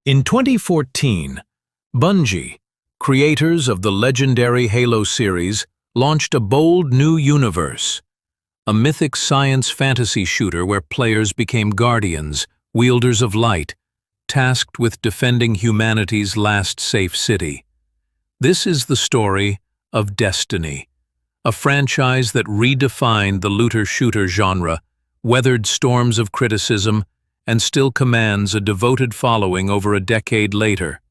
In 2014, Bungie, creators of the legendary Halo series, launched a bold new universe, a mythic science fantasy shooter where players became guardians, wielders of light, tasked with defending humanity's last safe city. This is the story of Destiny, a franchise that redefined the looter-shooter genre, weathered storms of criticism, and still commands a devoted following over a decade later.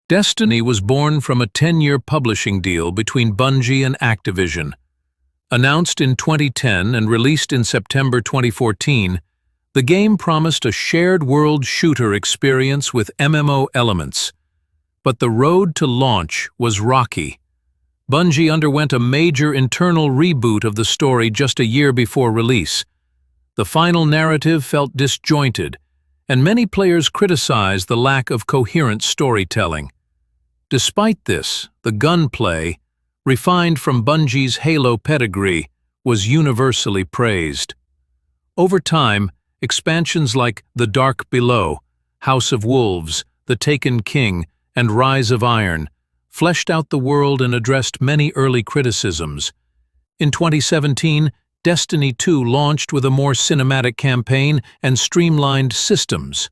Destiny was born from a 10-year publishing deal between Bungie and Activision. Announced in 2010 and released in September 2014, the game promised a shared world shooter experience with MMO elements. But the road to launch was rocky. Bungie underwent a major internal reboot of the story just a year before release. The final narrative felt disjointed, and many players criticized the lack of coherent storytelling. Despite this, the gunplay, refined from Bungie's Halo pedigree, was universally praised. Over time, expansions like The Dark Below, House of Wolves, The Taken King, and Rise of Iron fleshed out the world and addressed many early criticisms. In 2017, Destiny 2 launched with a more cinematic campaign and streamlined systems.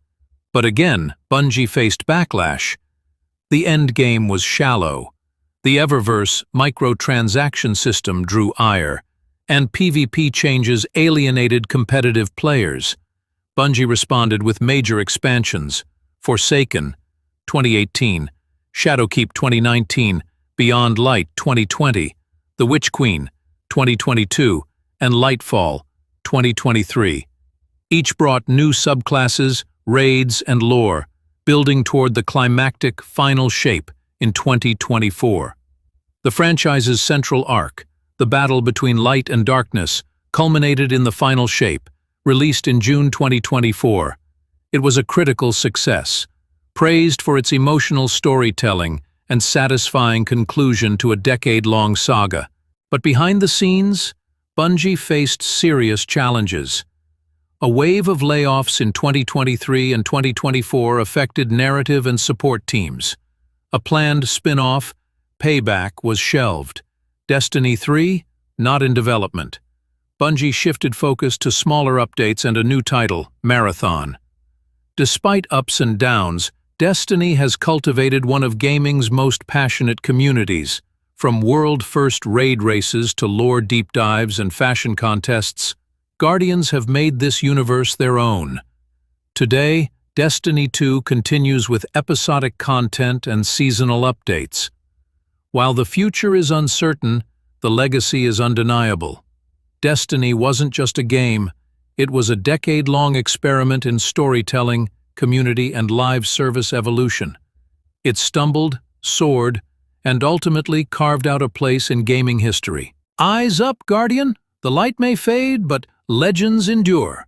But again, Bungie faced backlash. The endgame was shallow. The Eververse microtransaction system drew ire, and PvP changes alienated competitive players. Bungie responded with major expansions: Forsaken, 2018, Shadowkeep 2019, Beyond Light 2020, The Witch Queen, 2022, and Lightfall, 2023. Each brought new subclasses, raids, and lore, building toward the climactic final shape in 2024. The franchise's central arc, the battle between light and darkness, culminated in the final shape, released in June 2024. It was a critical success, praised for its emotional storytelling and satisfying conclusion to a decade-long saga. But behind the scenes, Bungie faced serious challenges. A wave of layoffs in 2023 and 2024 affected narrative and support teams. A planned spin-off, Payback, was shelved. Destiny 3, not in development. Bungie shifted focus to smaller updates and a new title, Marathon. Despite ups and downs, Destiny has cultivated one of gaming's most passionate communities. From world-first raid races to lore deep dives and fashion contests, Guardians have made this universe their own. Today, Destiny 2 continues with episodic content and seasonal updates. While the future is uncertain, the legacy is undeniable. Destiny wasn't just a game, it was a decade-long experiment in storytelling, community, and live service evolution. It stumbled, soared, and ultimately carved out a place in gaming history. Eyes up, Guardian! The light may fade, but legends endure.